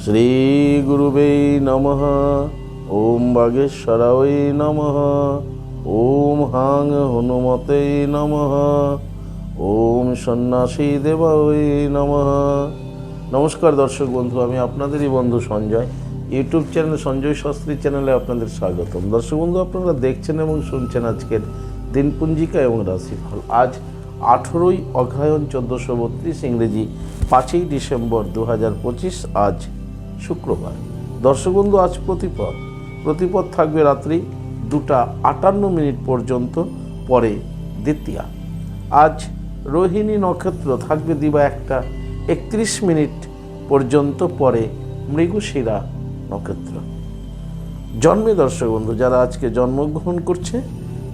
শ্রীগুরুবে নমঃ। ওম বাগেশ্বরায় নমঃ। ওম হাং হনুমতে নমঃ। ওম সন্ন্যাসী দেবায় নমঃ। নমস্কার দর্শক বন্ধু, আমি আপনাদেরই বন্ধু সঞ্জয়। ইউটিউব চ্যানেল সঞ্জয় শাস্ত্রী চ্যানেলে আপনাদের স্বাগতম। দর্শক বন্ধু, আপনারা দেখছেন এবং শুনছেন আজকের দিনপঞ্জিকা এবং রাশিফল। আজ 18ই অগ্রহায়ণ 1432, ইংরেজি 5ই ডিসেম্বর 2025, আজ শুক্রবার। দর্শক বন্ধু, আজ প্রতিপদ থাকবে রাত্রি 2:58 পর্যন্ত, পরে দ্বিতীয়া। আজ রোহিণী নক্ষত্র থাকবে দিবা 1:31 পর্যন্ত, পরে মৃগশিরা নক্ষত্র। জন্মে দর্শক বন্ধু যারা আজকে জন্মগ্রহণ করছে,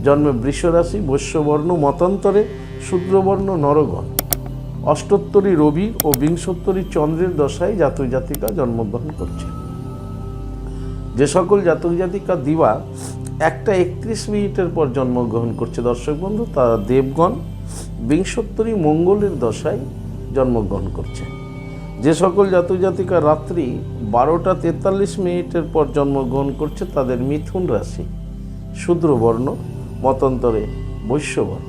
জন্মে বৃষরাশি, বৈশ্যবর্ণ, মতান্তরে শূদ্রবর্ণ, নরগণ, অষ্টোত্তরী রবি ও বিংশোত্তরী চন্দ্রের দশায় জাতক জাতিকা জন্মগ্রহণ করছে। যে সকল জাতক জাতিকা দিবা 1:31 পর জন্মগ্রহণ করছে দর্শক বন্ধু, তারা দেবগণ বিংশোত্তরী মঙ্গলের দশায় জন্মগ্রহণ করছে। যে সকল জাতক জাতিকা রাত্রি 12:43 পর জন্মগ্রহণ করছে, তাদের মিথুন রাশি, শূদ্রবর্ণ, মতান্তরে বৈশ্যবর্ণ।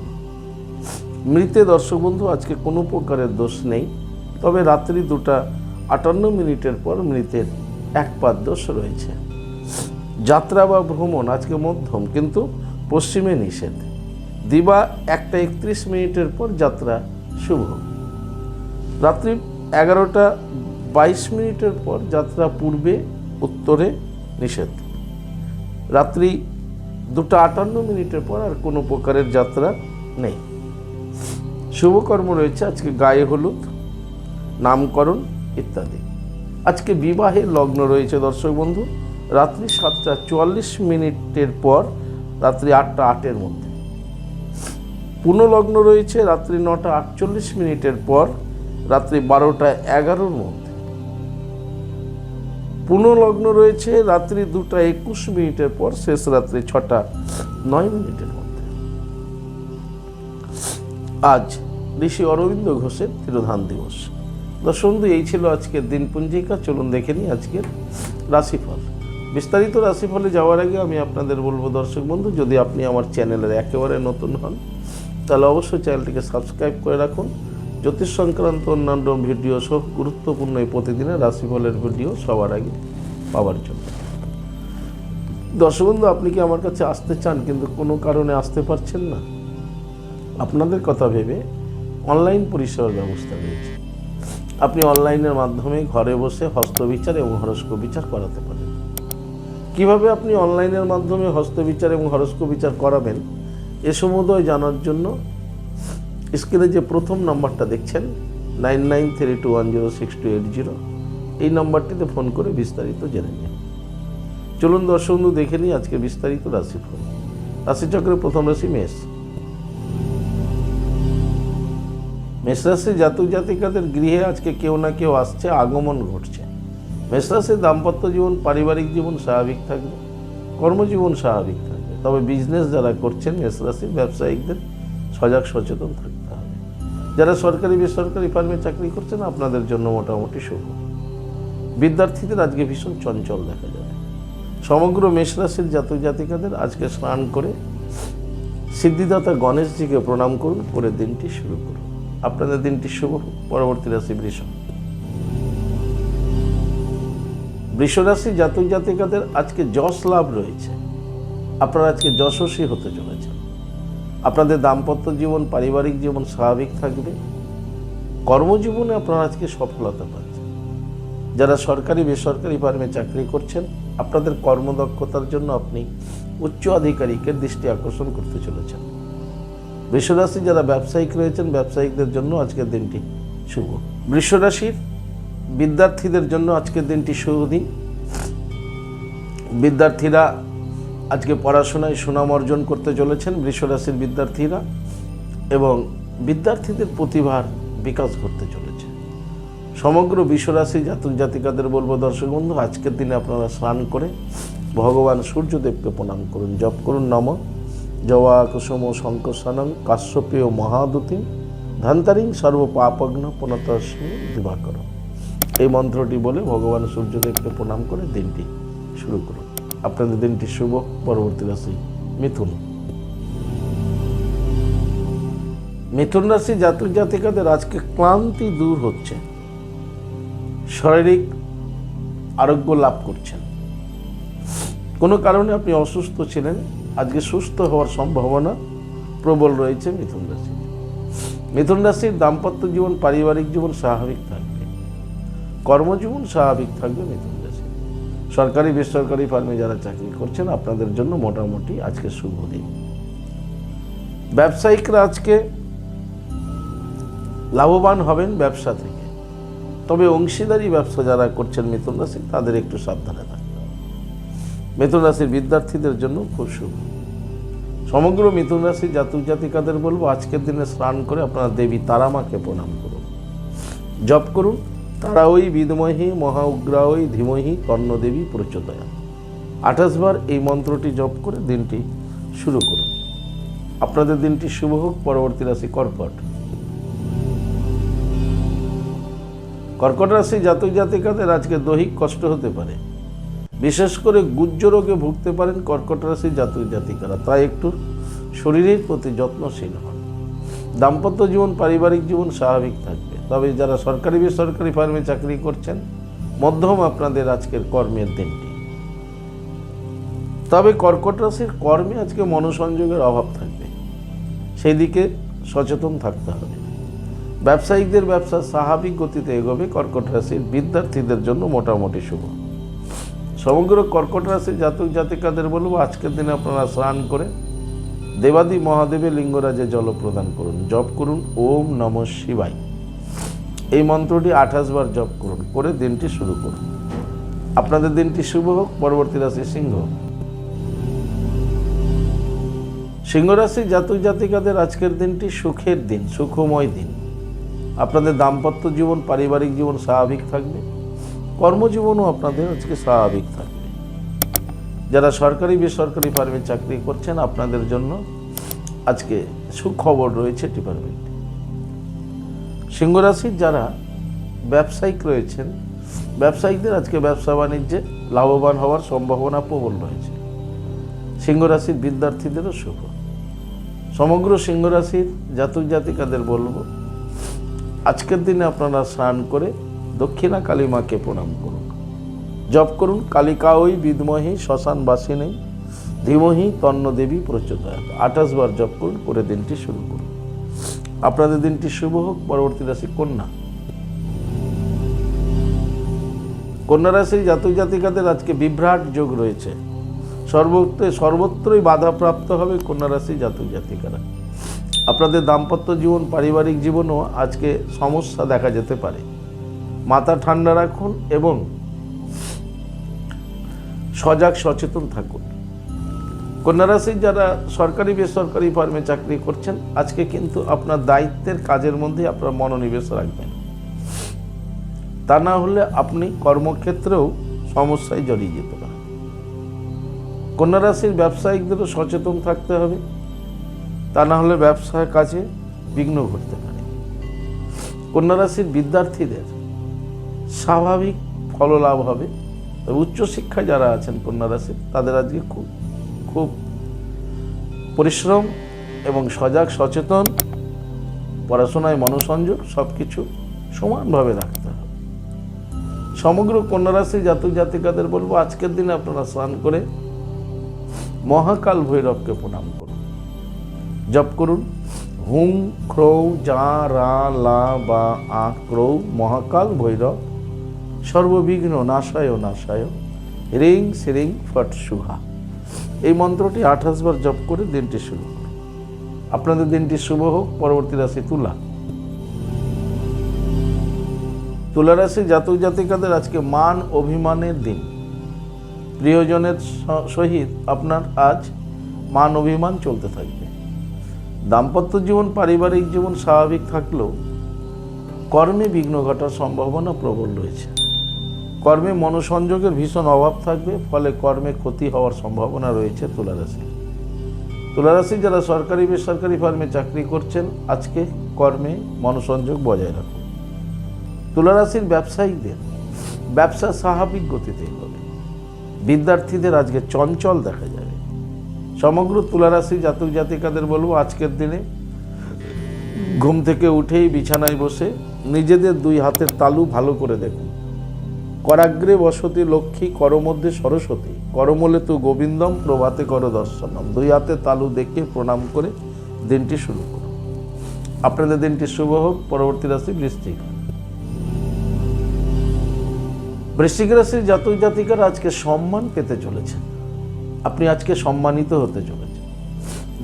মৃতে দর্শক বন্ধু আজকে কোনো প্রকারের দোষ নেই, তবে রাত্রি 2:58 পর মৃতের এক পাদ দোষ রয়েছে। যাত্রা বা ভ্রমণ আজকে মধ্যম, কিন্তু পশ্চিমে নিষেধ। দিবা 1:31 পর যাত্রা শুভ। রাত্রি 11:22 পর যাত্রা পূর্বে উত্তরে নিষেধ। রাত্রি 2:58 পর আর কোনো প্রকারের যাত্রা নেই। শুভকর্ম রয়েছে আজকে গায়ে হলুদ, নামকরণ ইত্যাদি। আজকে বিবাহের লগ্ন রয়েছে দর্শক বন্ধু রাত্রি 7:44 পর রাত্রি 8:08 মধ্যে। পুনঃলগ্ন রয়েছে রাত্রি 9:48 পর রাত্রি 12:11 মধ্যে। পুনঃলগ্ন রয়েছে রাত্রি 2:21 পর শেষ রাত্রি 6:09 মধ্যে। আজ ঋষি অরবিন্দ ঘোষের তিরোধান দিবস। দর্শক বন্ধু, এই ছিল আজকের দিনপঞ্জিকা। চলুন দেখে নিই আজকের রাশিফল। বিস্তারিত রাশিফলে যাওয়ার আগে আমি আপনাদের বলবো দর্শক বন্ধু, যদি আপনি আমার চ্যানেলের একেবারে নতুন হন তাহলে অবশ্যই চ্যানেলটিকে সাবস্ক্রাইব করে রাখুন। জ্যোতিষ সংক্রান্ত অন্যান্য ভিডিও সহ গুরুত্বপূর্ণ এই প্রতিদিনের রাশিফলের ভিডিও সবার আগে পাওয়ার জন্য। দর্শক বন্ধু, আপনি কি আমার কাছে আসতে চান কিন্তু কোনো কারণে আসতে পারছেন না? আপনাদের কথা ভেবে অনলাইন পরিষেবার ব্যবস্থা রয়েছে। আপনি অনলাইনের মাধ্যমে ঘরে বসে হস্তবিচার এবং হরস্কোপ বিচার করাতে পারেন। কিভাবে আপনি অনলাইনের মাধ্যমে হস্তবিচার এবং হরস্কোপ বিচার করাবেন এ সমুদয় জানার জন্য স্ক্রিনে যে প্রথম নাম্বারটা দেখছেন 9932106280, এই নাম্বারটিতে ফোন করে বিস্তারিত জেনে নিন। চলুন দর্শক বন্ধু দেখে নিই আজকে বিস্তারিত রাশিফল। রাশিচক্রের প্রথম রাশি মেষ। মেষরাশির জাতক জাতিকাদের গৃহে আজকে কেউ না কেউ আসছে, আগমন ঘটছে। মেষরাশির দাম্পত্য জীবন, পারিবারিক জীবন স্বাভাবিক থাকবে, কর্মজীবন স্বাভাবিক থাকবে। তবে বিজনেস যারা করছেন মেষরাশির ব্যবসায়িকদের সজাগ সচেতন থাকতে হবে। যারা সরকারি বেসরকারি ফার্মে চাকরি করছেন আপনাদের জন্য মোটামুটি শুভ। বিদ্যার্থীদের আজকে ভীষণ চঞ্চল দেখা যাবে। সমগ্র মেষরাশির জাতক জাতিকাদের আজকে স্নান করে সিদ্ধিদাতা গণেশজিকে প্রণাম করুন, করে দিনটি শুরু করুন। আপনাদের দিনটি শুভ। পরবর্তী রাশি বৃষ। বৃষরাশি জাতক জাতিকাদের আজকে যশ লাভ রয়েছে। আপনারা আজকে যশস্বী হতে চলেছেন। আপনাদের দাম্পত্য জীবন, পারিবারিক জীবন স্বাভাবিক থাকবে। কর্মজীবনে আপনারা আজকে সফলতা পাচ্ছেন। যারা সরকারি বেসরকারি ফার্মে চাকরি করছেন আপনাদের কর্মদক্ষতার জন্য আপনি উচ্চ আধিকারিকের দৃষ্টি আকর্ষণ করতে চলেছেন। বৃষরাশি যারা ব্যবসায়িক রয়েছেন ব্যবসায়িকদের জন্য আজকের দিনটি শুভ। বৃষরাশির বিদ্যার্থীদের জন্য আজকের দিনটি শুভ দিন। বিদ্যার্থীরা আজকে পড়াশোনায় সুনাম অর্জন করতে চলেছেন বৃষরাশির বিদ্যার্থীরা, এবং বিদ্যার্থীদের প্রতিভার বিকাশ ঘটতে চলেছে। সমগ্র বৃষরাশি জাতক জাতিকাদের বলবো দর্শক বন্ধু, আজকের দিনে আপনারা স্নান করে ভগবান সূর্যদেবকে প্রণাম করুন। জপ করুন নম জবা কুসুম শঙ্কসানং কাশ্যপেয় মহাদুতিম ধন্তারিং সর্ব পাপগ্ন পুনতস্মি দিবাকর। এই মন্ত্রটি বলে ভগবান সূর্যদেবকে প্রণাম করে দিনটি শুরু করুন। আপনাদের দিনটি শুভ। পরবর্তী রাশি মিথুন। মিথুন রাশি জাতক জাতিকাদের আজকে ক্লান্তি দূর হচ্ছে, শারীরিক আরোগ্য লাভ করছেন। কোনো কারণে আপনি অসুস্থ ছিলেন, আজকে সুস্থ হওয়ার সম্ভাবনা প্রবল রয়েছে মিথুন রাশি। মিথুন রাশির দাম্পত্য জীবন, পারিবারিক জীবন স্বাভাবিক থাকবে, কর্মজীবন স্বাভাবিক থাকবে। মিথুন রাশি সরকারি বেসরকারি ফার্মে যারা চাকরি করছেন আপনাদের জন্য মোটামুটি আজকে শুভ দিন। ব্যবসায়িকরা আজকে লাভবান হবেন ব্যবসা থেকে, তবে অংশীদারি ব্যবসা যারা করছেন মিথুন রাশি তাদের একটু সাবধানে থাকতে হবে। মিথুন রাশির বিদ্যার্থীদের জন্য খুব শুভ। সমগ্র মিথুন রাশি জাতক জাতিকাদের বলবো আজকের দিনে স্নান করে আপনারা দেবী তারামাকে প্রণাম করুন, জপ করুন তারা ওই বিদমহি মহা উগ্রাওই ধীমহি কর্ণদেবী প্রচোদয়া। 28 বার এই মন্ত্রটি জপ করে দিনটি শুরু করুন। আপনাদের দিনটি শুভ হোক। পরবর্তী রাশি কর্কট। কর্কট রাশি জাতক জাতিকাদের আজকে দৈহিক কষ্ট হতে পারে, বিশেষ করে গুজ্জ রোগে ভুগতে পারেন কর্কট রাশি জাতক জাতিকারা, তাই একটু শরীরের প্রতি যত্নশীল হন। দাম্পত্য জীবন, পারিবারিক জীবন স্বাভাবিক থাকবে, তবে যারা সরকারি বেসরকারি ফার্মে চাকরি করছেন মধ্যম আপনাদের আজকের কর্মের দিনটি। তবে কর্কট রাশির কর্মে আজকে মনোসংযোগের অভাব থাকবে, সেই দিকে সচেতন থাকতে হবে। ব্যবসায়িকদের ব্যবসা স্বাভাবিক গতিতে এগোবে। কর্কট রাশির বিদ্যার্থীদের জন্য মোটামুটি শুভ। সমগ্র কর্কট রাশির জাতক জাতিকাদের বলবো আজকের দিনে আপনারা স্নান করে দেবাদি মহাদেবের লিঙ্গরাজে জল প্রদান করুন, জপ করুন ওম নমঃ শিবায়। এই মন্ত্রটি 28 বার জপ করুন, করে দিনটি শুরু করুন। আপনাদের দিনটি শুভ হোক। পরবর্তী রাশি সিংহ। সিংহ রাশির জাতক জাতিকাদের আজকের দিনটি সুখের দিন, সুখময় দিন। আপনাদের দাম্পত্য জীবন, পারিবারিক জীবন স্বাভাবিক থাকবে, কর্মজীবনও আপনাদের আজকে স্বাভাবিক থাকবে। যারা সরকারি বেসরকারি ফার্মে চাকরি করছেন আপনাদের জন্য আজকে সুখবর রয়েছে ডিপার্টমেন্টে। সিংহ রাশির যারা ব্যবসায়িক রয়েছেন, ব্যবসায়িকদের আজকে ব্যবসা বাণিজ্যে লাভবান হওয়ার সম্ভাবনা প্রবল রয়েছে। সিংহ রাশির বিদ্যার্থীদেরও শুভ। সমগ্র সিংহ রাশির জাতক জাতিকাদের বলবো আজকের দিনে আপনারা স্নান করে দক্ষিণা কালী মাকে প্রণাম করুন, জপ করুন কালিকা ওই বিদমহি শ্মশানবাসিনী ধীমহি তন্নদেবী প্রচোদয়া। 28 বার জপ করুন, করে দিনটি শুরু করুন। আপনাদের দিনটি শুভ হোক। পরবর্তী রাশি কন্যা। কন্যা রাশির জাতক জাতিকাদের আজকে বিভ্রাট যোগ রয়েছে, সর্বত্রই বাধাপ্রাপ্ত হবে কন্যা রাশি জাতক জাতিকারা। আপনাদের দাম্পত্য জীবন, পারিবারিক জীবনও আজকে সমস্যা দেখা যেতে পারে। মাথা ঠান্ডা রাখুন এবং সজাগ সচেতন থাকুন। কন্যা রাশির যারা সরকারি বেসরকারি ফার্মে চাকরি করছেন আজকে কিন্তু আপনার দায়িত্বের কাজের মধ্যে আপনার মনোনিবেশ রাখবেন, তা না হলে আপনি কর্মক্ষেত্রেও সমস্যায় জড়িয়ে যেতে পারেন। কন্যা রাশির ব্যবসায়িকদেরও সচেতন থাকতে হবে, তা না হলে ব্যবসার কাজে বিঘ্ন ঘটতে পারে। কন্যা রাশির বিদ্যার্থীদের স্বাভাবিক ফললাভ হবে, তবে উচ্চশিক্ষায় যারা আছেন কন্যা রাশির তাদের আজকে খুব পরিশ্রম এবং সজাগ সচেতন, পড়াশোনায় মনোসংযোগ সব কিছু সমানভাবে রাখতে হবে। সমগ্র কন্যা রাশির জাতক জাতিকাদের বলবো আজকের দিনে আপনারা স্নান করে মহাকাল ভৈরবকে প্রণাম করুন, জপ করুন হুম ক্রৌ যা রা লা বা আ ক্রৌ মহাকাল ভৈরব সর্ববিঘ্ন নাশায় নাশায় রিং শ্রিং ফট সুহা। এই মন্ত্রটি 28 বার জপ করে দিনটি শুরু করুন। আপনাদের দিনটি শুভ হোক। পরবর্তী রাশি তুলা। তুলা রাশি জাতক জাতিকাদের আজকে মান অভিমানের দিন। প্রিয়জনের সহিত আপনার আজ মান অভিমান চলতে থাকবে। দাম্পত্য জীবন, পারিবারিক জীবন স্বাভাবিক থাকলেও কর্মে বিঘ্ন ঘটার সম্ভাবনা প্রবল রয়েছে। কর্মে মনোসংযোগের ভীষণ অভাব থাকবে, ফলে কর্মে ক্ষতি হওয়ার সম্ভাবনা রয়েছে তুলা রাশি। তুলা রাশি যারা সরকারি বেসরকারি ফার্মে চাকরি করছেন আজকে কর্মে মনোসংযোগ বজায় রাখুন। তুলা রাশির ব্যবসায়িকদের ব্যবসা স্বাভাবিক গতিতেই হবে। বিদ্যার্থীদের আজকে চঞ্চল দেখা যাবে। সমগ্র তুলারাশি জাতক জাতিকাদের বলবো আজকের দিনে ঘুম থেকে উঠেই বিছানায় বসে নিজেদের দুই হাতের তালু ভালো করে দেখুন। করাগ্রে বসতি লক্ষ্মী, করমধ্যে সরস্বতী, করমূলে তু গোবিন্দম, প্রভাতে কর দর্শনম। দুই হাতের তালু দেখে প্রণাম করে দিনটি শুরু করুন। আপনাদের দিনটি শুভ হোক। পরবর্তী রাশি বৃশ্চিক। বৃশ্চিক রাশির জাতক জাতিকারা আজকে সম্মান পেতে চলেছেন। আপনি আজকে সম্মানিত হতে চলেছেন।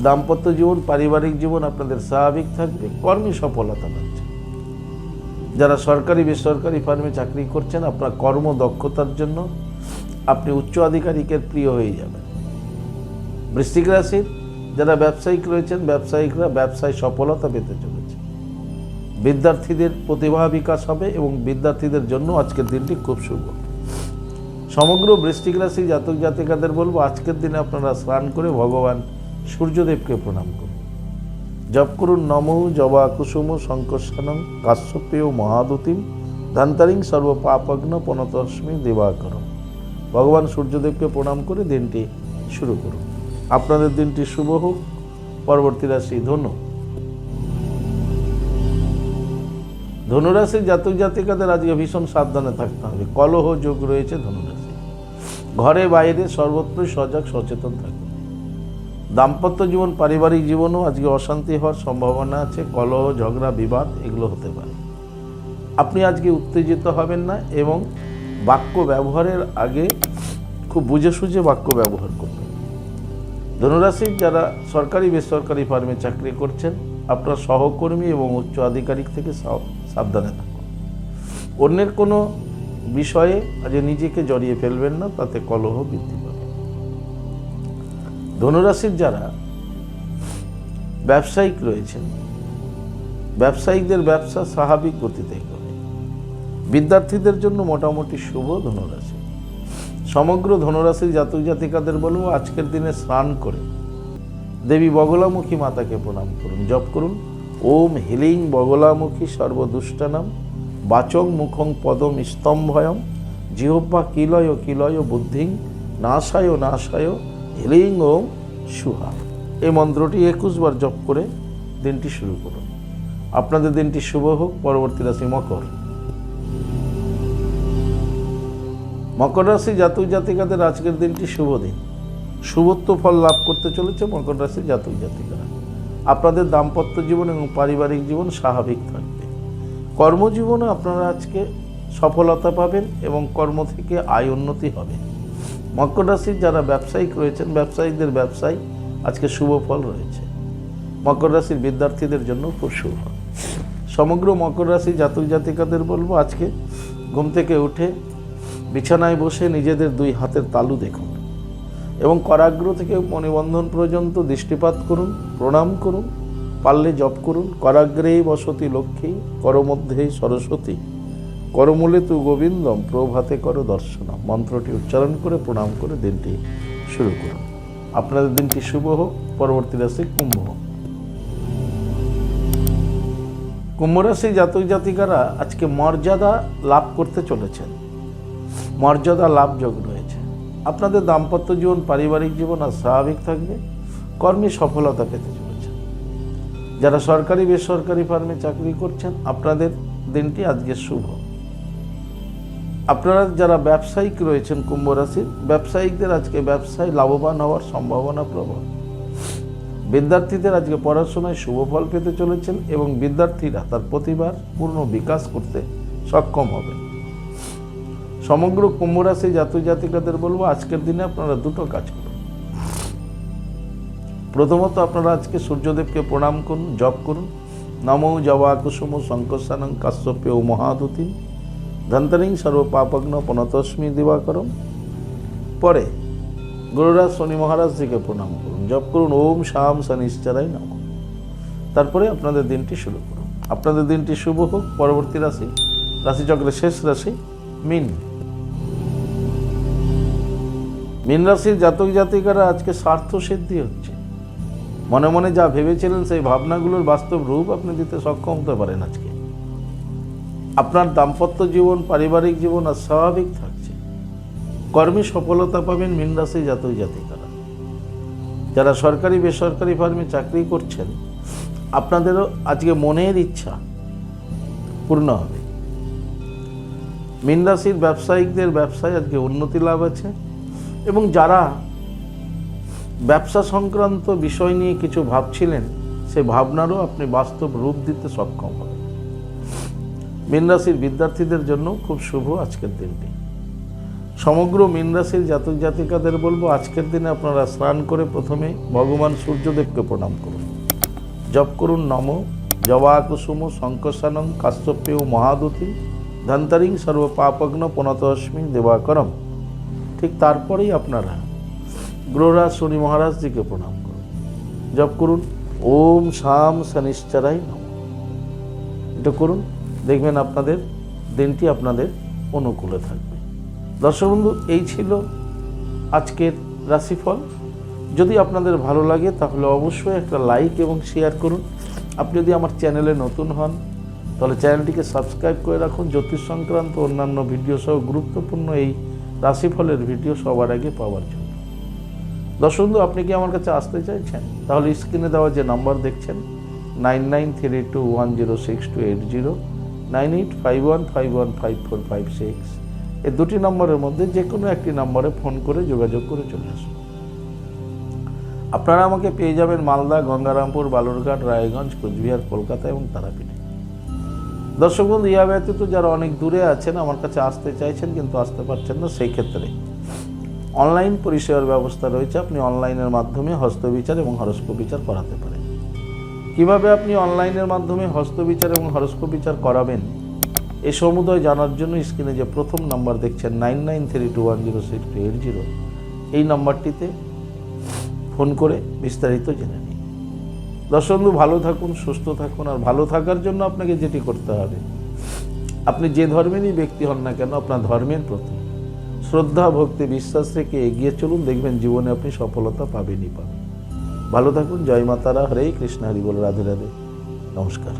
দাম্পত্য জীবন, পারিবারিক জীবন আপনাদের স্বাভাবিক থাকবে। কর্মী সফলতা পাচ্ছেন। যারা সরকারি বেসরকারি ফার্মে চাকরি করছেন, আপনার কর্মদক্ষতার জন্য আপনি উচ্চ আধিকারিকের প্রিয় হয়ে যাবেন। বৃশ্চিক রাশির যারা ব্যবসায়িক রয়েছেন, ব্যবসায়িকরা ব্যবসায় সফলতা পেতে চলেছে। বিদ্যার্থীদের প্রতিভা বিকাশ হবে এবং বিদ্যার্থীদের জন্য আজকের দিনটি খুব শুভ। সমগ্র বৃশ্চিক রাশি জাতক জাতিকাদের বলবো আজকের দিনে আপনারা স্নান করে ভগবান সূর্যদেবকে প্রণাম করুন। জপ করুন নমঃ জবা কুসুম শঙ্কর্ষণং কাশ্যপেয় মহাদুতিম ধান্তারিং সর্ব পাপগ্ন পনতস্মি দিবাকরম। ভগবান সূর্যদেবকে প্রণাম করে দিনটি শুরু করুন। আপনাদের দিনটি শুভ হোক। পরবর্তী রাশি ধনু। ধনুরাশির জাতক জাতিকাদের আজকে ভীষণ সাবধানে থাকতে হবে। কলহ যোগ রয়েছে ধনুরাশি। ঘরে বাইরে সর্বত্রই সজাগ সচেতন থাকবে। দাম্পত্য জীবন, পারিবারিক জীবনও আজকে অশান্তি হওয়ার সম্ভাবনা আছে। কলহ, ঝগড়া, বিবাদ এগুলো হতে পারে। আপনি আজকে উত্তেজিত হবেন না এবং বাক্য ব্যবহারের আগে খুব বুঝে সুঝে বাক্য ব্যবহার করবেন। ধনুরাশির যারা সরকারি বেসরকারি ফার্মে চাকরি করছেন, আপনার সহকর্মী এবং উচ্চ আধিকারিক থেকে সাবধানে থাকুন। অন্যের কোনো বিষয়ে আজ নিজেকে জড়িয়ে ফেলবেন না, তাতে কলহ বৃদ্ধি পাবে। ধনুরাশির যারা ব্যবসায়িক রয়েছেন, ব্যবসায়িকদের ব্যবসা স্বাভাবিক গতিতে হবে। বিদ্যার্থীদের জন্য মোটামুটি শুভ ধনুরাশি। সমগ্র ধনুরাশির জাতক জাতিকাদের বলবো আজকের দিনে স্নান করে দেবী বগলামুখী মাতাকে প্রণাম করুন। জপ করুন ওম হিলিং বগলামুখী সর্বদুষ্টানাম বাচং মুখং পদম স্তম্ভয়ম জিহ্বা কিলয় কিলয় বুদ্ধিং নাশায় নাশায় হিলিং ওম সুহা। এই মন্ত্রটি 21 বার জপ করে দিনটি শুরু করুন। আপনাদের দিনটি শুভ হোক। পরবর্তী রাশি মকর। মকর রাশি জাতক জাতিকাদের আজকের দিনটি শুভ দিন। শুভত্ব ফল লাভ করতে চলেছে মকর রাশির জাতক জাতিকারা। আপনাদের দাম্পত্য জীবন এবং পারিবারিক জীবন স্বাভাবিক থাকবে। কর্মজীবনে আপনারা আজকে সফলতা পাবেন এবং কর্ম থেকে আয় উন্নতি হবে। মকর রাশির যারা ব্যবসায়িক রয়েছেন, ব্যবসায়িকদের ব্যবসায় আজকে শুভ ফল রয়েছে। মকর রাশির বিদ্যার্থীদের জন্য খুব শুভ। সমগ্র মকর রাশি জাতক জাতিকাদের বলবো আজকে ঘুম থেকে উঠে বিছানায় বসে নিজেদের দুই হাতের তালু দেখুন এবং করাগ্র থেকে মণিবন্ধন পর্যন্ত দৃষ্টিপাত করুন, প্রণাম করুন, পারলে জপ করুন। করাগ্রে বসতি লক্ষ্মী, করমধ্যে সরস্বতী, করমূলে তু গোবিন্দম, প্রভাতে কর দর্শনম। মন্ত্রটি উচ্চারণ করে প্রণাম করে দিনটি শুরু করুন। আপনাদের দিনটি শুভ হোক। পরবর্তী রাশি কুম্ভ। কুম্ভ রাশি জাতক জাতিকারা আজকে মর্যাদা লাভ করতে চলেছেন। মর্যাদা লাভ যোগ রয়েছে। আপনাদের দাম্পত্য জীবন, পারিবারিক জীবন আর স্বাভাবিক থাকবে। কর্মে সফলতা পেতে চলেছে। যারা সরকারি বেসরকারি ফার্মে চাকরি করছেন, আপনাদের দিনটি আজকে শুভ। আপনারা যারা ব্যবসায়িক রয়েছেন কুম্ভ রাশির, ব্যবসায়িকদের আজকে ব্যবসায় লাভবান হওয়ার সম্ভাবনা প্রবল। বিদ্যার্থীদের আজকে পড়াশোনায় শুভ ফল পেতে চলেছেন এবং বিদ্যার্থীরা তার প্রতিভার পূর্ণ বিকাশ করতে সক্ষম হবে। সমগ্র কুম্ভ রাশি জাতক জাতিকাদের বলবো আজকের দিনে আপনারা দুটো কাজ করুন। প্রথমত আপনারা আজকে সূর্যদেবকে প্রণাম করুন, জপ করুন নমঃ জবা কুসুম শঙ্কর্ষণং কাশ্যপেয় মহাদুতি ধন্তরিং সর্ব পাপগ্ন পনতস্মি দিবাকরম। পরে গুরুরাজ শনি মহারাজজিকে প্রণাম করুন, জপ করুন ওম শাম শনিশ্চরায় নমঃ। তারপরে আপনাদের দিনটি শুরু করুন। আপনাদের দিনটি শুভ হোক। পরবর্তী রাশি, রাশিচক্রের শেষ রাশি মীন। মীন রাশির জাতক জাতিকারা আজকে স্বার্থ সিদ্ধি হচ্ছে। মনে মনে যা ভেবেছিলেন সেই ভাবনাগুলোর বাস্তব রূপ আপনি দিতে সক্ষম হতে পারেন। আজকে আপনার দাম্পত্য জীবন, পারিবারিক জীবন আর স্বাভাবিক থাকছে। কর্মে সফলতা পাবেন মীন রাশি জাতক জাতিকারা। যারা সরকারি বেসরকারি ফার্মে চাকরি করছেন, আপনাদেরও আজকে মনের ইচ্ছা পূর্ণ হবে। মীন রাশির ব্যবসায়িকদের ব্যবসায় আজকে উন্নতি লাভ আছে, এবং যারা ব্যবসা সংক্রান্ত বিষয় নিয়ে কিছু ভাবছিলেন, সে ভাবনারও আপনি বাস্তব রূপ দিতে সক্ষম হবেন। মীন রাশির বিদ্যার্থীদের জন্য খুব শুভ আজকের দিনটি। সমগ্র মীন রাশির জাতক জাতিকাদের বলবো, আজকের দিনে আপনারা স্নান করে প্রথমে ভগবান সূর্যদেবকে প্রণাম করুন। জপ করুন নম জবা কুসুম শঙ্কসানং কাশ্যপেয় মহাদুতি ধন্তরিং সর্ব পাপগ্ন প্রণতস্মি দেবাকরম। ঠিক তারপরেই আপনারা গ্রহরাজ শনি মহারাজজিকে প্রণাম করুন। জপ করুন ওম শাম শনিশ্চরাই নম। এটা করুন, দেখবেন আপনাদের দিনটি আপনাদের অনুকূলে থাকবে। দর্শক বন্ধু, এই ছিল আজকের রাশিফল। যদি আপনাদের ভালো লাগে তাহলে অবশ্যই একটা লাইক এবং শেয়ার করুন। আপনি যদি আমার চ্যানেলে নতুন হন তাহলে চ্যানেলটিকে সাবস্ক্রাইব করে রাখুন, জ্যোতিষ সংক্রান্ত অন্যান্য ভিডিও সহ গুরুত্বপূর্ণ এই রাশিফলের ভিডিও সবার আগে পাওয়ার জন্য। দর্শক বন্ধু, আপনি কি আমার কাছে আসতে চাইছেন? তাহলে স্ক্রিনে দেওয়া যে নাম্বার দেখছেন 9932106280, 9851515456, এই দুটি নম্বরের মধ্যে যে কোনো একটি নম্বরে ফোন করে যোগাযোগ করে চলে আসুন। আপনারা আমাকে পেয়ে যাবেন মালদা, গঙ্গারামপুর, বালুরঘাট, রায়গঞ্জ, কোচবিহার, কলকাতা এবং তারাপীঠে। দর্শক বন্ধু, ইয়া ব্যতীত যারা অনেক দূরে আছেন, আমার কাছে আসতে চাইছেন কিন্তু আসতে পারছেন না, সেই ক্ষেত্রে অনলাইন পরিষেবার ব্যবস্থা রয়েছে। আপনি অনলাইনের মাধ্যমে হস্তবিচার এবং হরস্কোপ বিচার করাতে পারেন। কিভাবে আপনি অনলাইনের মাধ্যমে হস্তবিচার এবং হরস্কোপ বিচার করাবেন, এই সমুদয় জানার জন্য স্ক্রিনে যে প্রথম নাম্বার দেখছেন 9932106280, এই নাম্বারটিতে ফোন করে বিস্তারিত জেনে নিন। দর্শক বন্ধু, ভালো থাকুন, সুস্থ থাকুন। আর ভালো থাকার জন্য আপনাকে যেটি করতে হবে, আপনি যে ধর্মেরই ব্যক্তি হন না কেন, আপনার ধর্মের প্রতি শ্রদ্ধা, ভক্তি, বিশ্বাস রেখে এগিয়ে চলুন, দেখবেন জীবনে আপনি সফলতা পাবেনই পাবেন। ভালো থাকুন। জয় মাতারা, হরে কৃষ্ণ, হরি বল, রাধে রাধে, নমস্কার।